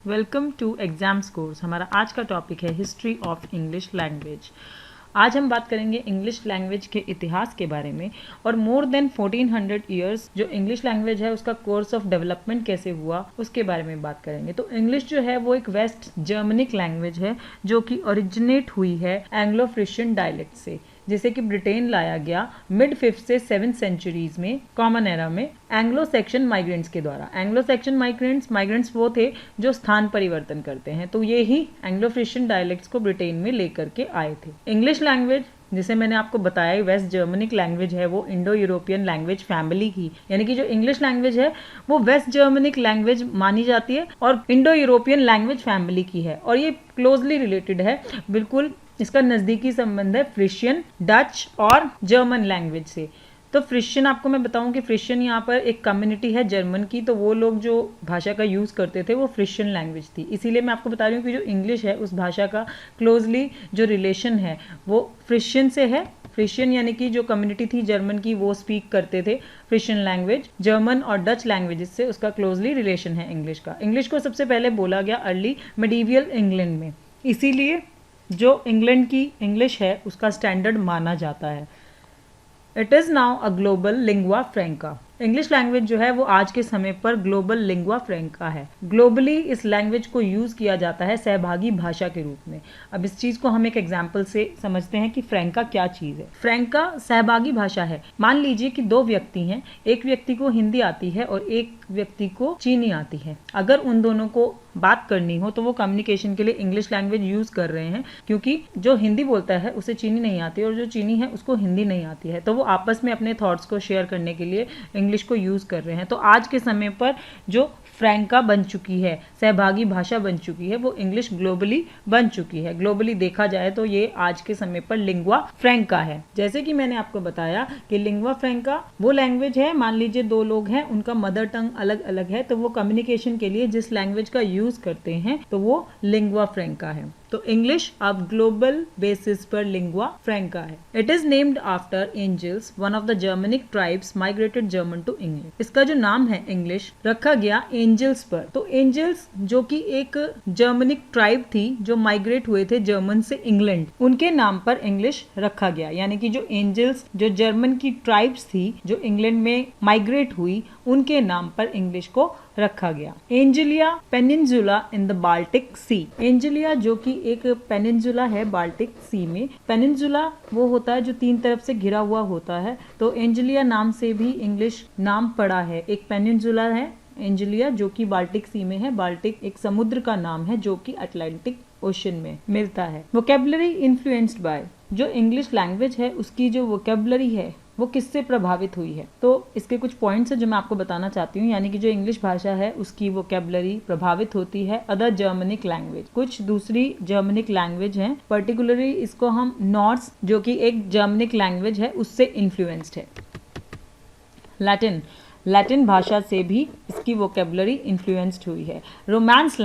Welcome to exams course. हमारा आज का टॉपिक है हिस्ट्री ऑफ इंग्लिश लैंग्वेज। आज हम बात करेंगे इंग्लिश लैंग्वेज के इतिहास के बारे में और मोर देन 1400 ईयर्स जो इंग्लिश लैंग्वेज है उसका कोर्स ऑफ डेवलपमेंट कैसे हुआ उसके बारे में बात करेंगे। तो इंग्लिश जो है वो एक वेस्ट जर्मनिक लैंग्वेज है जो कि ओरिजिनेट हुई है एंग्लो फ्रिशियन डायलेक्ट से, जिसे कि ब्रिटेन लाया गया मिड 5th से 7th सेंचुरीज में कॉमन एरा में एंग्लो सेक्शन माइग्रेंट्स के द्वारा। एंग्लो सेक्शन माइग्रेंट्स वो थे जो स्थान परिवर्तन करते हैं, तो ये ही एंग्लो फ्रिशियन डायलेक्ट्स को ब्रिटेन में लेकर के आए थे। इंग्लिश लैंग्वेज जिसे मैंने आपको बताया वेस्ट जर्मनिक लैंग्वेज है, वो इंडो यूरोपियन लैंग्वेज फैमिली की, यानी कि जो इंग्लिश लैंग्वेज है वो वेस्ट जर्मनिक लैंग्वेज मानी जाती है और इंडो यूरोपियन लैंग्वेज फैमिली की है और ये क्लोजली रिलेटेड है, बिल्कुल इसका नज़दीकी संबंध है फ्रिशियन, डच और जर्मन लैंग्वेज से। तो फ्रिशियन आपको मैं बताऊं कि फ्रिशियन यहाँ पर एक कम्युनिटी है जर्मन की, तो वो लोग जो भाषा का यूज़ करते थे वो फ्रिशियन लैंग्वेज थी। इसीलिए मैं आपको बता रही हूँ कि जो इंग्लिश है उस भाषा का क्लोजली जो रिलेशन है वो फ्रिशियन से है। फ्रिशियन यानी कि जो कम्युनिटी थी जर्मन की वो स्पीक करते थे फ्रिशियन लैंग्वेज। जर्मन और डच लैंग्वेजेस से उसका क्लोजली रिलेशन है इंग्लिश का। इंग्लिश को सबसे पहले बोला गया अर्ली मिडीवियल इंग्लैंड में, इसीलिए जो इंग्लैंड की इंग्लिश है उसका स्टैंडर्ड माना जाता है। It is now a global lingua फ्रैंका। English language जो है वो आज के समय पर ग्लोबल लिंगुआ फ्रैंका है। ग्लोबली इस लैंग्वेज को यूज़ किया जाता है सहभागी भाषा के रूप में। अब इस चीज़ को हम एक एग्जाम्पल से समझते हैं कि फ्रैंका क्या चीज़ है। फ्रैंका सहभागी भाषा है। मान लीजिए कि दो व्यक्ति हैं, एक व्यक्ति को हिंदी आती है और एक व्यक्ति को चीनी आती है। अगर उन दोनों को बात करनी हो तो वो कम्युनिकेशन के लिए इंग्लिश लैंग्वेज यूज़ कर रहे हैं, क्योंकि जो हिंदी बोलता है उसे चीनी नहीं आती और जो चीनी है उसको हिंदी नहीं आती है, तो वो आपस में अपने थॉट्स को शेयर करने के लिए इंग्लिश को यूज़ कर रहे हैं। तो आज के समय पर जो फ्रैंका बन चुकी है, सहभागी भाषा बन चुकी है, वो इंग्लिश ग्लोबली बन चुकी है। ग्लोबली देखा जाए तो ये आज के समय पर लिंगुआ फ्रैंका है। जैसे कि मैंने आपको बताया कि लिंगुआ फ्रैंका वो लैंग्वेज है, मान लीजिए दो लोग हैं, उनका मदर टंग अलग अलग है, तो वो कम्युनिकेशन के लिए जिस लैंग्वेज का यूज करते हैं तो वो लिंगुआ फ्रैंका है। तो इंग्लिश अब ग्लोबल बेसिस पर लिंगुआ फ्रैंका है। It is named after angels, one of the Germanic tribes migrated German to England. इसका जो नाम है इंग्लिश रखा गया एंजल्स पर। तो एंजल्स जो कि एक जर्मनिक ट्राइब थी जो माइग्रेट हुए थे जर्मन से इंग्लैंड, उनके नाम पर इंग्लिश रखा गया। यानी कि जो एंजल्स जो जर्मन की ट्राइब्स थी जो इंग्लैंड में माइग्रेट हुई, उनके नाम पर इंग्लिश को रखा गया। एंजिलिया पेनिनसुला इन द बाल्टिक सी। एंजिलिया जो कि एक पेनिनसुला है बाल्टिक सी में। पेनिनसुला वो होता है जो तीन तरफ से घिरा हुआ होता है, तो एंजिलिया नाम से भी इंग्लिश नाम पड़ा है। एक पेनिनसुला है एंजिलिया जो कि बाल्टिक सी में है। बाल्टिक एक समुद्र का नाम है जो कि अटलांटिक ओशन में मिलता है। वोकेबलरी इन्फ्लुएंस्ड बाय, जो इंग्लिश लैंग्वेज है उसकी जो वोकेबलरी है वो किससे प्रभावित हुई है, तो इसके कुछ पॉइंट्स है जो मैं आपको बताना चाहती हूँ। यानी कि जो इंग्लिश भाषा है उसकी वोकेबलरी प्रभावित होती है अदर जर्मनिक लैंग्वेज, कुछ दूसरी जर्मनिक लैंग्वेज हैं, पर्टिकुलरली इसको हम नॉर्स जो कि एक जर्मनिक लैंग्वेज है उससे इन्फ्लुएंस्ड है। लैटिन भाषा से भी इसकी वोकेबलरी इन्फ्लुएंस्ड हुई है। रोमांस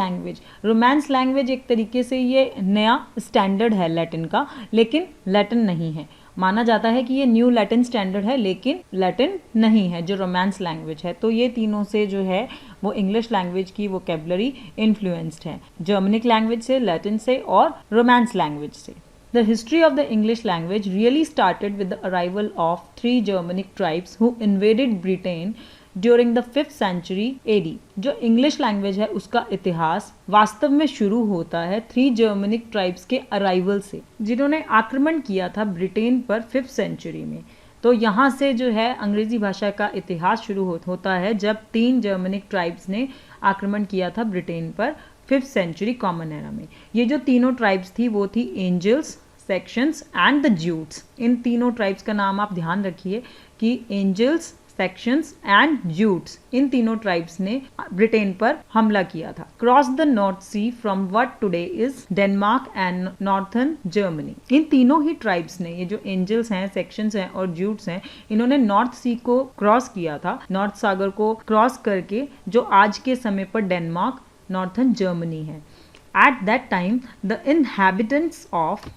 लैंग्वेज एक तरीके से ये नया स्टैंडर्ड है लैटिन का, लेकिन लैटिन नहीं है। माना जाता है कि ये न्यू लैटिन स्टैंडर्ड है लेकिन लैटिन नहीं है जो रोमांस लैंग्वेज है। तो ये तीनों से जो है वो इंग्लिश लैंग्वेज की वोकेबलरी इन्फ्लुएंस्ड है, जर्मनिक लैंग्वेज से, लैटिन से और रोमांस लैंग्वेज से। The history of the English language really started with the arrival of 3 Germanic tribes who invaded Britain during the 5th century AD। जो English language है उसका इतिहास वास्तव में शुरू होता है 3 जर्मनिक ट्राइब्स के अराइवल से, जिन्होंने आक्रमण किया था ब्रिटेन पर 5th सेंचुरी में। तो यहाँ से जो है अंग्रेजी भाषा का इतिहास शुरू होता है जब 3 जर्मनिक ट्राइब्स ने आक्रमण किया था ब्रिटेन पर 5th सेंचुरी कॉमन एरा में। ये जो तीनों ट्राइब्स थी वो थी Angles, Saxons and the Jutes. इन तीनों ट्राइब्स का नाम आप ध्यान रखिए कि एंजल्स, सेक्शंस एंड ज्यूट्स, इन तीनों ट्राइब्स ने ब्रिटेन पर हमला किया था। Cross the North Sea from what today is Denmark and northern Germany. इन तीनों ही ट्राइब्स ने, ये जो एंजल्स हैं, सेक्शंस हैं और ज्यूट्स हैं, इन्होंने नॉर्थ सी को क्रॉस किया था, नॉर्थ सागर को क्रॉस करके, जो आज के समय पर डेनमार्क, नॉर्थर्न जर्मनी है। At that time the inhabitants of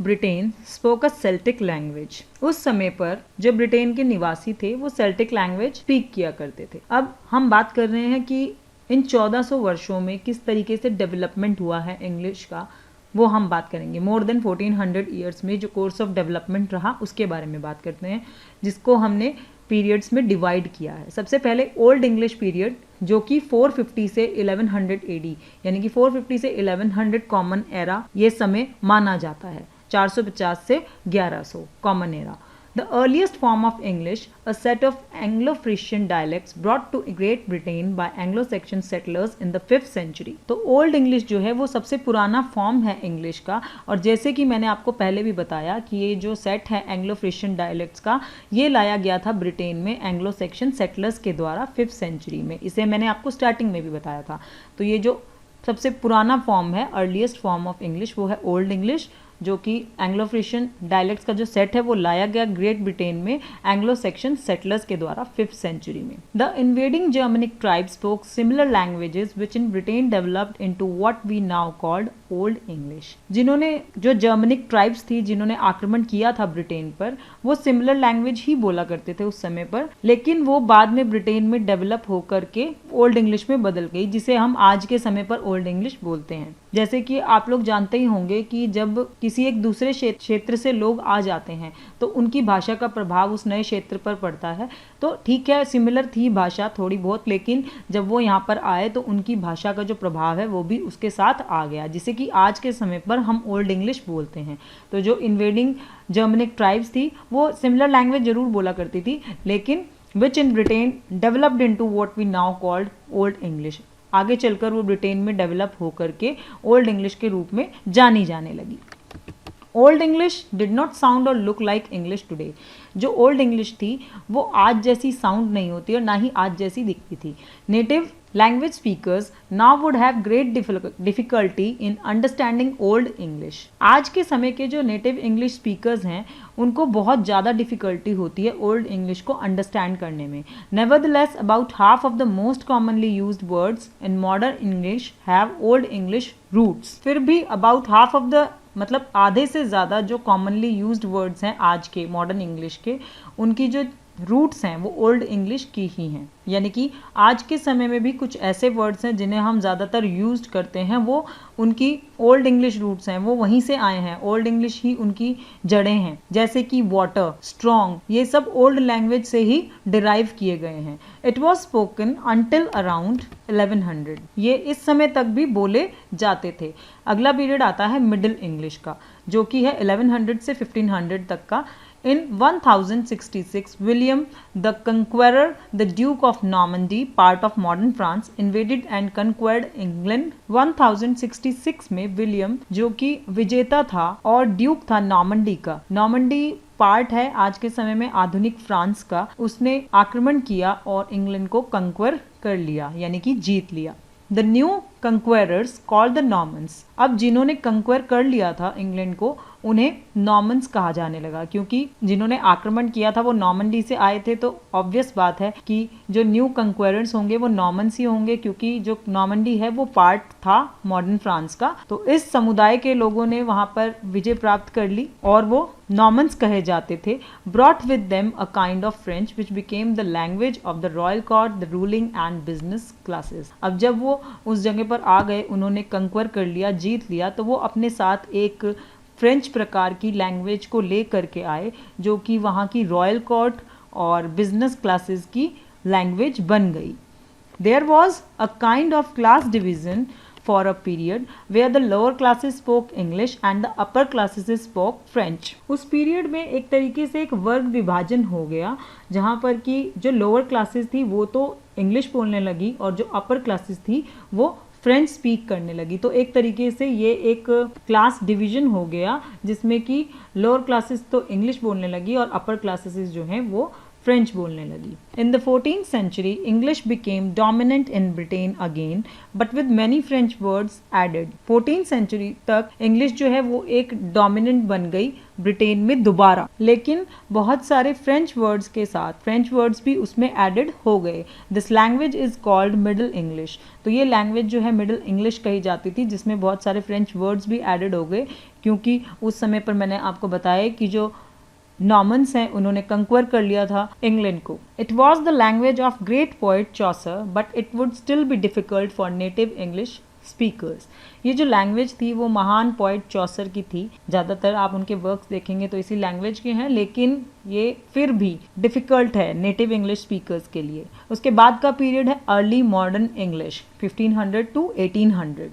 Britain spoke a Celtic language. उस समय पर जो ब्रिटेन के निवासी थे वो सेल्टिक लैंग्वेज स्पीक किया करते थे। अब हम बात कर रहे हैं कि इन 1400 वर्षों में किस तरीके से डेवलपमेंट हुआ है इंग्लिश का, वो हम बात करेंगे। मोर देन 1400 ईयर्स में जो कोर्स ऑफ डेवलपमेंट रहा उसके बारे में बात करते हैं, जिसको हमने पीरियड्स में डिवाइड किया है। सबसे पहले ओल्ड इंग्लिश पीरियड, जो कि 450 से 1100 एडी, यानी कि 450 से 1100 कॉमन एरा ये समय माना जाता है। 450 से 1100 common era. The earliest form of English, a set of Anglo-Frisian dialects brought to Great Britain by Anglo-Saxon settlers in the 5th century। तो ओल्ड इंग्लिश जो है वो सबसे पुराना फॉर्म है इंग्लिश का, और जैसे कि मैंने आपको पहले भी बताया कि ये जो सेट है एंग्लो फ्रिशियन डायलेक्ट्स का, ये लाया गया था ब्रिटेन में एंग्लो सेक्शन सेटलर्स के द्वारा 5th सेंचुरी में। इसे मैंने आपको स्टार्टिंग में भी बताया था। तो ये जो सबसे पुराना फॉर्म है, अर्लीस्ट फॉर्म ऑफ इंग्लिश, वो है ओल्ड इंग्लिश, जो कि एंग्लो फ्रिशियन डायलेक्ट्स का जो सेट है वो लाया गया ग्रेट ब्रिटेन में एंग्लो सेक्शन सेटलर्स के द्वारा 5th सेंचुरी में। The invading Germanic tribes spoke similar languages which in Britain developed into what we now called old English. जिन्होंने जो जर्मनिक ट्राइब्स थी, जिन्होंने आक्रमण किया था ब्रिटेन पर, वो सिमिलर लैंग्वेज ही बोला करते थे उस समय पर, लेकिन वो बाद में ब्रिटेन में डेवलप होकर के ओल्ड इंग्लिश में बदल गई, जिसे हम आज के समय पर ओल्ड इंग्लिश बोलते हैं। जैसे कि आप लोग जानते ही होंगे कि जब किसी एक दूसरे क्षेत्र से लोग आ जाते हैं तो उनकी भाषा का प्रभाव उस नए क्षेत्र पर पड़ता है। तो ठीक है, सिमिलर थी भाषा थोड़ी बहुत, लेकिन जब वो यहाँ पर आए तो उनकी भाषा का जो प्रभाव है वो भी उसके साथ आ गया, जिसे कि आज के समय पर हम ओल्ड इंग्लिश बोलते हैं। तो जो इन्वेडिंग जर्मनिक ट्राइब्स थी वो सिमिलर लैंग्वेज जरूर बोला करती थी, लेकिन which in Britain developed into what we now called old English. आगे चलकर वो ब्रिटेन में डेवलप होकर के ओल्ड इंग्लिश के रूप में जानी जाने लगी। Old English did not sound और लुक लाइक इंग्लिश टुडे। जो ओल्ड इंग्लिश थी वो आज जैसी साउंड नहीं होती और ना ही आज जैसी दिखती थी। Native language speakers now would have great difficulty in understanding old English. आज के समय के जो नेटिव इंग्लिश स्पीकर्स हैं उनको बहुत ज़्यादा डिफिकल्टी होती है ओल्ड इंग्लिश को अंडरस्टैंड करने में। Nevertheless about half of the most commonly used words in modern English have old English roots. फिर भी अबाउट हाफ ऑफ द, मतलब आधे से ज़्यादा जो कॉमनली यूज्ड वर्ड्स हैं आज के मॉडर्न इंग्लिश के, उनकी जो रूट्स हैं वो ओल्ड इंग्लिश की ही हैं। यानी कि आज के समय में भी कुछ ऐसे वर्ड्स हैं जिन्हें हम ज़्यादातर यूज करते हैं, वो उनकी ओल्ड इंग्लिश रूट्स हैं, वो वहीं से आए हैं, ओल्ड इंग्लिश ही उनकी जड़ें हैं। जैसे कि वाटर, स्ट्रॉन्ग, ये सब ओल्ड लैंग्वेज से ही डिराइव किए गए हैं। It was spoken until around 1100। ये इस समय तक भी बोले जाते थे। अगला पीरियड आता है मिडिल इंग्लिश का, जो कि है 1100 से 1500 तक का। In 1066, William the Conqueror, the Duke of Normandy, part of modern France, invaded and conquered England। 1066 में विलियम, जो कि विजेता था और ड्यूक था नॉर्मंडी का, नॉर्मंडी पार्ट है आज के समय में आधुनिक फ्रांस का, उसने आक्रमण किया और इंग्लैंड को कंक्वर कर लिया, यानी कि जीत लिया। The new conquerors called the Normans. अब जिन्होंने कंक्वेर कर लिया था इंग्लैंड को, उन्हें नॉर्मन्स कहा जाने लगा, क्योंकि जिन्होंने आक्रमण किया था वो नॉर्मंडी से आए थे। तो ऑब्वियस बात है कि जो न्यू कंक्वेरर्स होंगे वो नॉर्मन्स ही होंगे, क्योंकि जो नॉर्मंडी है वो पार्ट था मॉडर्न फ्रांस का। तो इस समुदाय के लोगों ने वहां पर विजय प्राप्त कर ली और वो नॉर्मन्स कहे जाते थे। Brought with them a kind of French which became the language of the royal court, the ruling and business classes. अब जब वो उस जगह पर आ गए, उन्होंने कंक्वर कर लिया, जीत लिया, तो वो अपने साथ एक फ्रेंच प्रकार की लैंग्वेज को ले करके आए, जो कि वहाँ की रॉयल कोर्ट और बिजनेस क्लासेस की लैंग्वेज बन गई। There was a kind of class division for a period where the lower classes spoke English and the upper classes spoke French। उस पीरियड में एक तरीके से एक वर्ग विभाजन हो गया, जहाँ पर कि जो लोअर क्लासेस थी वो तो इंग्लिश बोलने लगी और जो अपर क्लासेस थी वो फ्रेंच स्पीक करने लगी। तो एक तरीके से ये एक क्लास डिवीजन हो गया, जिसमें कि लोअर क्लासेस तो इंग्लिश बोलने लगी और अपर क्लासेस जो हैं वो फ्रेंच बोलने लगी। In the 14th century, English became dominant in Britain again, but with many French words added। 14th century तक इंग्लिश जो है वो एक डोमिनेंट बन गई ब्रिटेन में दोबारा, लेकिन बहुत सारे फ्रेंच वर्ड्स के साथ, फ्रेंच वर्ड्स भी उसमें एडेड हो गए। This language is called middle English. तो ये लैंग्वेज जो है मिडिल इंग्लिश कही जाती थी, जिसमें बहुत सारे फ्रेंच वर्ड्स भी एडेड हो गए, क्योंकि उस समय पर मैंने आपको बताया कि जो नॉर्मन्स हैं उन्होंने कंक्वर कर लिया था इंग्लैंड को। It was the language of great poet Chaucer but it would still be difficult for native English speakers. ये जो लैंग्वेज थी वो महान पोएट चॉसर की थी, ज़्यादातर आप उनके वर्क्स देखेंगे तो इसी लैंग्वेज के हैं, लेकिन ये फिर भी डिफ़िकल्ट है नेटिव इंग्लिश स्पीकर्स के लिए। उसके बाद का पीरियड है early modern English 1500 to 1800।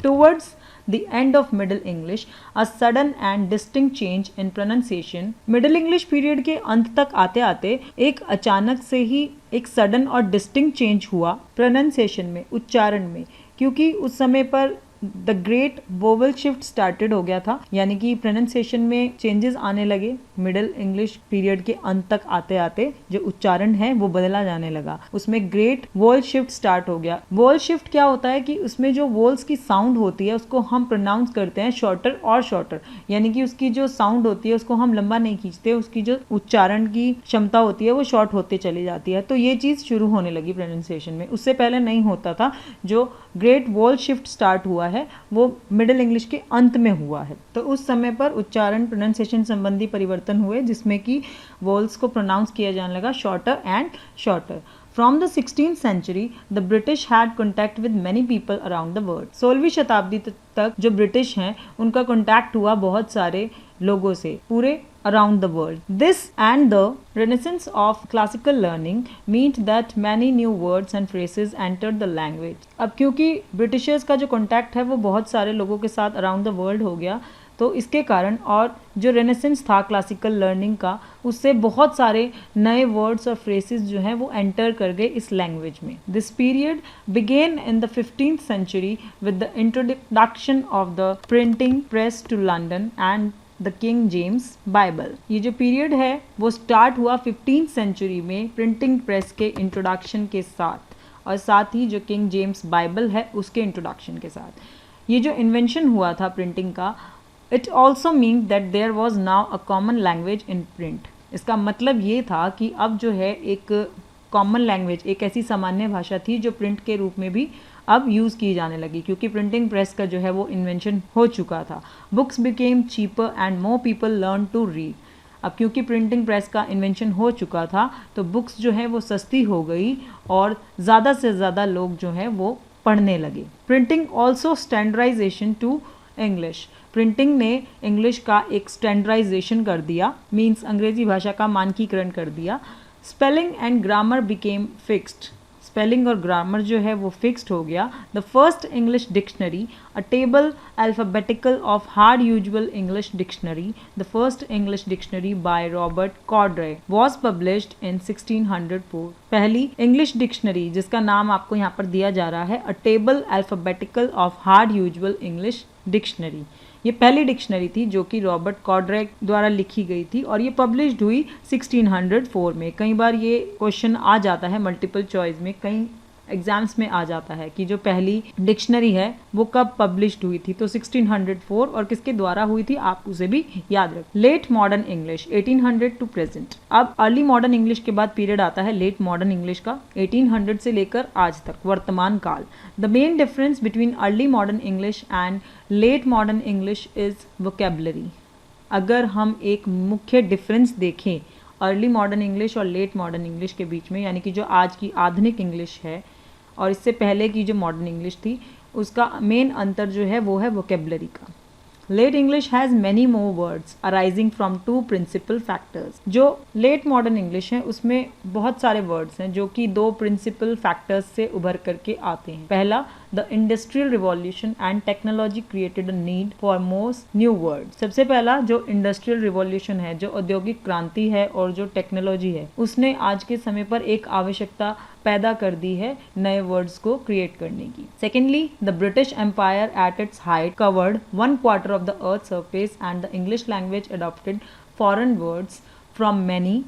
Towards the end of Middle English, a sudden and distinct change in pronunciation। Middle English period के अंत तक आते आते एक अचानक से ही एक सडन और डिस्टिंक्ट चेंज हुआ प्रोनाउंसिएशन में, उच्चारण में, क्योंकि उस समय पर the great vowel shift started हो गया था, यानी कि प्रोनाउंसिएशन में चेंजेस आने लगे। मिडिल इंग्लिश पीरियड के अंत तक आते आते जो उच्चारण है वो बदला जाने लगा, उसमें ग्रेट वोल शिफ्ट स्टार्ट हो गया। वोल शिफ्ट क्या होता है कि उसमें जो वोल्स की साउंड होती है उसको हम प्रोनाउंस करते हैं शॉर्टर और शॉर्टर, यानी कि उसकी जो साउंड होती है उसको हम लंबा नहीं खींचते, उसकी जो उच्चारण की क्षमता होती है वो शॉर्ट होते चली जाती है। तो ये चीज़ शुरू होने लगी प्रोनाउंसिएशन में, उससे पहले नहीं होता था। जो ग्रेट वोल शिफ्ट स्टार्ट हुआ है वो मिडिल इंग्लिश के अंत में हुआ है। तो उस समय पर उच्चारण प्रोनाउंसिएशन संबंधी परिवर्तन हुए जिसमें कि वोल्स को प्रोनाउंस किया जाने लगा shorter and shorter. From the 16th century, the British had contact with many people around the world। 16वीं शताब्दी तक जो ब्रिटिश हैं उनका कॉन्टैक्ट हुआ बहुत सारे लोगों से पूरे around the world। This and the renaissance of classical learning meant that many new words and phrases entered the language। अब क्योंकि ब्रिटिशर्स का जो कॉन्टैक्ट है वो बहुत सारे लोगों के साथ अराउंड द वर्ल्ड हो गया, तो इसके कारण और जो रेनेसेंस था क्लासिकल लर्निंग का, उससे बहुत सारे नए वर्ड्स और फ्रेसेस जो हैं वो एंटर कर गए इस लैंग्वेज में। This period began in the 15th century with the introduction of the printing press to London and the King James Bible. ये जो पीरियड है वो स्टार्ट हुआ 15th सेंचुरी में प्रिंटिंग प्रेस के इंट्रोडक्शन के साथ, और साथ ही जो किंग जेम्स बाइबल है उसके इंट्रोडक्शन के साथ। ये जो इन्वेंशन हुआ था प्रिंटिंग का, it also mean that there was now a common language in print. इसका मतलब ये था कि अब जो है एक कॉमन लैंग्वेज, एक ऐसी सामान्य भाषा थी जो प्रिंट के रूप में भी अब यूज़ की जाने लगी, क्योंकि प्रिंटिंग प्रेस का जो है वो इन्वेंशन हो चुका था। Books became cheaper and more people learn to read. अब क्योंकि प्रिंटिंग प्रेस का इन्वेंशन हो चुका था तो बुक्स जो है वो सस्ती हो गई और ज़्यादा से ज़्यादा लोग जो है वो पढ़ने लगे। Printing also standardization to English. Printing ने इंग्लिश का एक स्टैंडर्डाइजेशन कर दिया, मीन्स अंग्रेजी भाषा का मानकीकरण कर दिया। Spelling and grammar became fixed. Spelling और ग्रामर जो है वो फिक्स्ड हो गया। The first English dictionary, a table alphabetical of hard usual English dictionary, the first English dictionary by Robert Cawdrey was published in 1604। पहली इंग्लिश डिक्शनरी जिसका नाम आपको यहाँ पर दिया जा रहा है, अ table alphabetical of hard usual English dictionary, ये पहली डिक्शनरी थी जो कि रॉबर्ट कॉर्डरे द्वारा लिखी गई थी और ये पब्लिश्ड हुई 1604 में। कई बार ये क्वेश्चन आ जाता है मल्टीपल चॉइस में, कई एग्जाम्स में आ जाता है कि जो पहली डिक्शनरी है वो कब पब्लिश्ड हुई थी, तो 1604 और किसके द्वारा हुई थी आप उसे भी याद रखें। Late modern English 1800 to present. अब अर्ली मॉडर्न इंग्लिश के बाद पीरियड आता है लेट मॉडर्न इंग्लिश का, 1800 से लेकर आज तक, वर्तमान काल। The main difference between early modern English and let modern English is vocabulary. अगर हम एक मुख्य डिफरेंस देखें अर्ली मॉडर्न इंग्लिश और लेट मॉडर्न इंग्लिश के बीच में, यानी कि जो आज की आधुनिक इंग्लिश है और इससे पहले की जो मॉडर्न इंग्लिश थी, उसका मेन अंतर जो है वो है वोकेबलरी का। Late English has many more words arising from two principal factors. जो लेट मॉडर्न इंग्लिश है उसमें बहुत सारे वर्ड्स हैं जो कि दो प्रिंसिपल फैक्टर्स से उभर करके आते हैं। पहला, the industrial revolution and technology created a need for most new word. सबसे पहला जो इंडस्ट्रियल रिवॉल्यूशन है, जो औद्योगिक क्रांति है और जो टेक्नोलॉजी है, उसने आज के समय पर एक आवश्यकता पैदा कर दी है नए वर्ड्स को क्रिएट करने की। Secondly, the British Empire at its height covered 1/4 of the earth surface and the English language adopted foreign words from many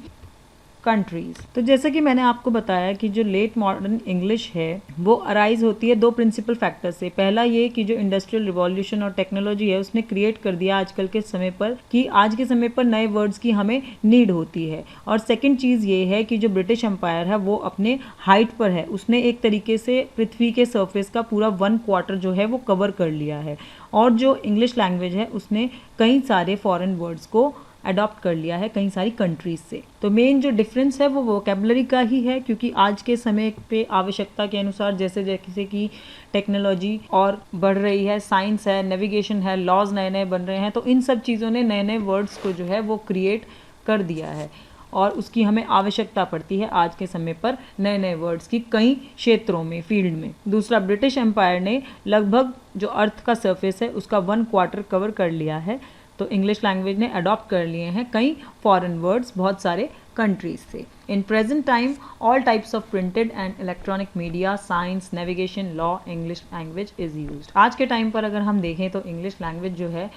countries. तो जैसे कि मैंने आपको बताया कि जो लेट मॉडर्न इंग्लिश है वो अराइज होती है दो प्रिंसिपल फैक्टर से। पहला ये कि जो इंडस्ट्रियल रिवॉल्यूशन और टेक्नोलॉजी है उसने क्रिएट कर दिया आजकल के समय पर कि आज के समय पर नए वर्ड्स की हमें नीड होती है। और सेकंड चीज़ ये है कि जो ब्रिटिश एम्पायर है वो अपने हाइट पर है, उसने एक तरीके से पृथ्वी के सरफेस का पूरा 1/4 जो है वो कवर कर लिया है। और जो इंग्लिश लैंग्वेज है उसने कई सारे फॉरेन वर्ड्स को अडॉप्ट कर लिया है कई सारी कंट्रीज से। तो मेन जो डिफरेंस है वो वोकेबलरी का ही है, क्योंकि आज के समय पे आवश्यकता के अनुसार जैसे जैसे कि टेक्नोलॉजी और बढ़ रही है, साइंस है, नेविगेशन है, लॉज नए नए बन रहे हैं, तो इन सब चीज़ों ने नए नए वर्ड्स को जो है वो क्रिएट कर दिया है और उसकी हमें आवश्यकता पड़ती है आज के समय पर नए नए वर्ड्स की कई क्षेत्रों में, फील्ड में। दूसरा, ब्रिटिश एम्पायर ने लगभग जो अर्थ का सरफेस है उसका 1/4 कवर कर लिया है, तो इंग्लिश लैंग्वेज ने अडॉप्ट कर लिए हैं कई फॉरेन वर्ड्स बहुत सारे कंट्रीज से। In present time all types of printed and electronic media, science, navigation, law, English language is used. आज के टाइम पर अगर हम देखें तो इंग्लिश लैंग्वेज जो है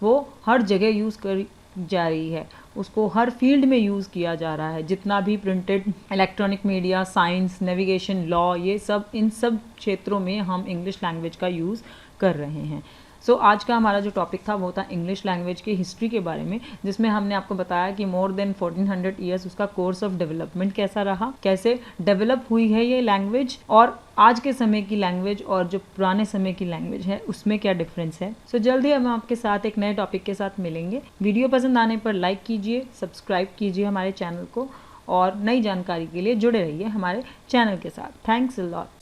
वो हर जगह यूज़ कर जा रही है, उसको हर फील्ड में यूज़ किया जा रहा है। जितना भी printed, electronic media, science, navigation, law, ये सब, इन सब क्षेत्रों में हम इंग्लिश लैंग्वेज का यूज़ कर रहे हैं। सो आज का हमारा जो टॉपिक था वो था इंग्लिश लैंग्वेज की हिस्ट्री के बारे में, जिसमें हमने आपको बताया कि मोर देन 1400 ईयर्स उसका कोर्स ऑफ डेवलपमेंट कैसा रहा, कैसे डेवलप हुई है ये लैंग्वेज, और आज के समय की लैंग्वेज और जो पुराने समय की लैंग्वेज है उसमें क्या डिफरेंस है। सो जल्दी हम आपके साथ एक नए टॉपिक के साथ मिलेंगे। वीडियो पसंद आने पर लाइक कीजिए, सब्सक्राइब कीजिए हमारे चैनल को, और नई जानकारी के लिए जुड़े रहिए हमारे चैनल के साथ। Thanks a lot.